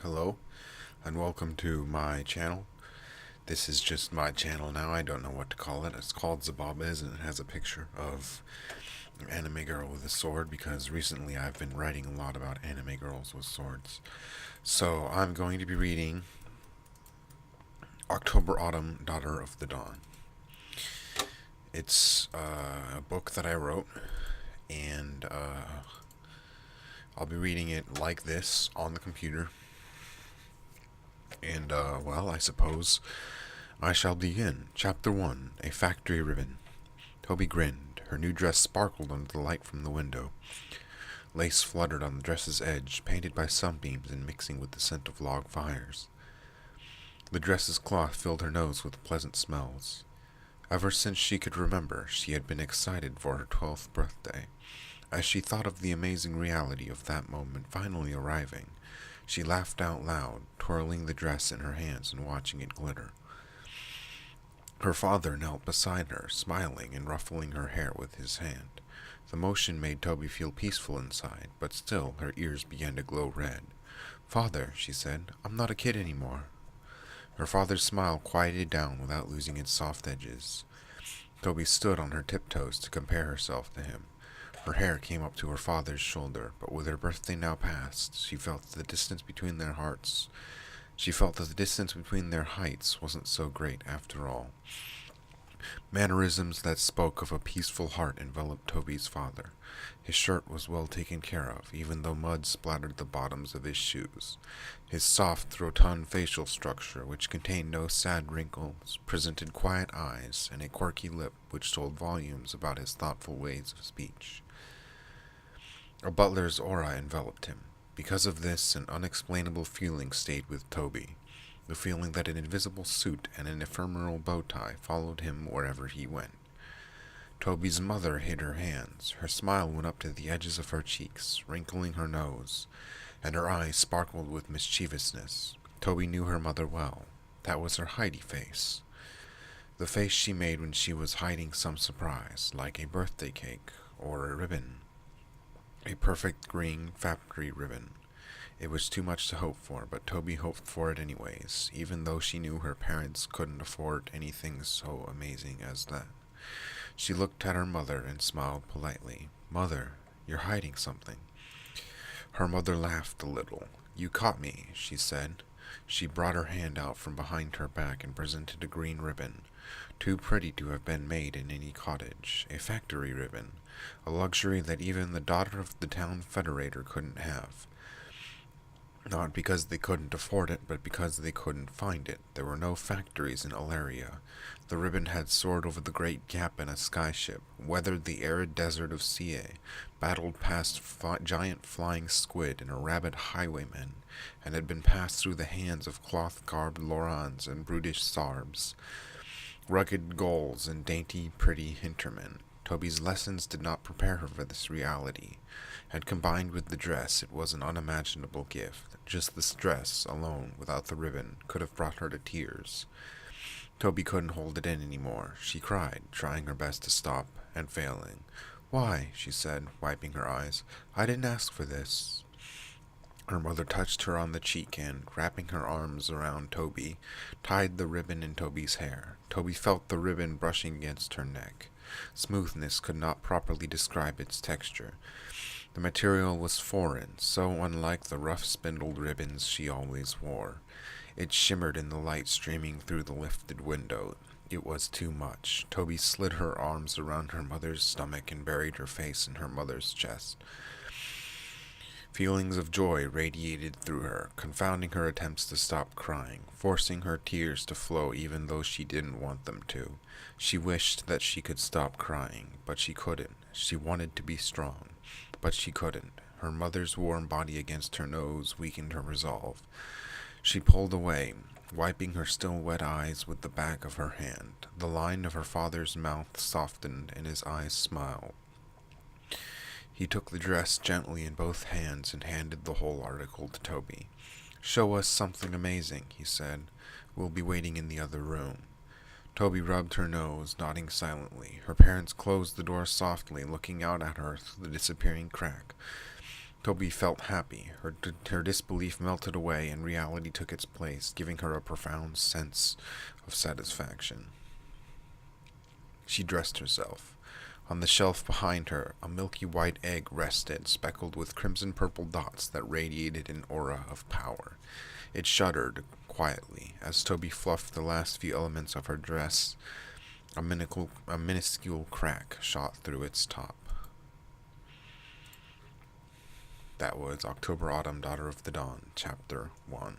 Hello, and welcome to my channel. This is just my channel now. I don't know what to call it. It's called Zababez, and it has a picture of an anime girl with a sword because recently I've been writing a lot about anime girls with swords. So I'm going to be reading October Autumn, Daughter of the Dawn. It's a book that I wrote, and I'll be reading it like this on the computer. And, well, I suppose I shall begin. Chapter 1, A Factory Ribbon. Toby grinned. Her new dress sparkled under the light from the window. Lace fluttered on the dress's edge, painted by sunbeams and mixing with the scent of log fires. The dress's cloth filled her nose with pleasant smells. Ever since she could remember, she had been excited for her 12th birthday. As she thought of the amazing reality of that moment finally arriving, she laughed out loud, twirling the dress in her hands and watching it glitter. Her father knelt beside her, smiling and ruffling her hair with his hand. The motion made Toby feel peaceful inside, but still her ears began to glow red. "Father," she said, "I'm not a kid anymore." Her father's smile quieted down without losing its soft edges. Toby stood on her tiptoes to compare herself to him. Her hair came up to her father's shoulder, but with her birthday now past, she felt that the distance between their heights wasn't so great after all. Mannerisms that spoke of a peaceful heart enveloped Toby's father. His shirt was well taken care of, even though mud splattered the bottoms of his shoes. His soft, rotund facial structure, which contained no sad wrinkles, presented quiet eyes and a quirky lip which told volumes about his thoughtful ways of speech. A butler's aura enveloped him. Because of this, an unexplainable feeling stayed with Toby. The feeling that an invisible suit and an ephemeral bow tie followed him wherever he went. Toby's mother hid her hands. Her smile went up to the edges of her cheeks, wrinkling her nose, and her eyes sparkled with mischievousness. Toby knew her mother well. That was her Heidi face. The face she made when she was hiding some surprise, like a birthday cake or a ribbon. A perfect green factory ribbon. It was too much to hope for, but Toby hoped for it anyways, even though she knew her parents couldn't afford anything so amazing as that. She looked at her mother and smiled politely. "Mother, you're hiding something." Her mother laughed a little. "You caught me," she said. She brought her hand out from behind her back and presented a green ribbon, too pretty to have been made in any cottage, a factory ribbon, a luxury that even the daughter of the town federator couldn't have. Not because they couldn't afford it, but because they couldn't find it. There were no factories in Alaria. The ribbon had soared over the great gap in a skyship, weathered the arid desert of Ca, battled past giant flying squid and a rabid highwayman, and had been passed through the hands of cloth-garbed Lorans and brutish Sarbs, rugged gulls and dainty, pretty hintermen. Toby's lessons did not prepare her for this reality, and combined with the dress, it was an unimaginable gift. Just this dress, alone, without the ribbon, could have brought her to tears. Toby couldn't hold it in anymore. She cried, trying her best to stop, and failing. "Why?" she said, wiping her eyes. "I didn't ask for this." Her mother touched her on the cheek and, wrapping her arms around Toby, tied the ribbon in Toby's hair. Toby felt the ribbon brushing against her neck. Smoothness could not properly describe its texture. The material was foreign, so unlike the rough spindled ribbons she always wore. It shimmered in the light streaming through the lifted window. It was too much. Toby slid her arms around her mother's stomach and buried her face in her mother's chest. Feelings of joy radiated through her, confounding her attempts to stop crying, forcing her tears to flow even though she didn't want them to. She wished that she could stop crying, but she couldn't. She wanted to be strong, but she couldn't. Her mother's warm body against her nose weakened her resolve. She pulled away, wiping her still wet eyes with the back of her hand. The line of her father's mouth softened and his eyes smiled. He took the dress gently in both hands and handed the whole article to Toby. "Show us something amazing," he said. "We'll be waiting in the other room." Toby rubbed her nose, nodding silently. Her parents closed the door softly, looking out at her through the disappearing crack. Toby felt happy. Her disbelief melted away and reality took its place, giving her a profound sense of satisfaction. She dressed herself. On the shelf behind her, a milky white egg rested, speckled with crimson-purple dots that radiated an aura of power. It shuddered quietly as Toby fluffed the last few elements of her dress. A minuscule crack shot through its top. That was October Autumn, Daughter of the Dawn, Chapter 1.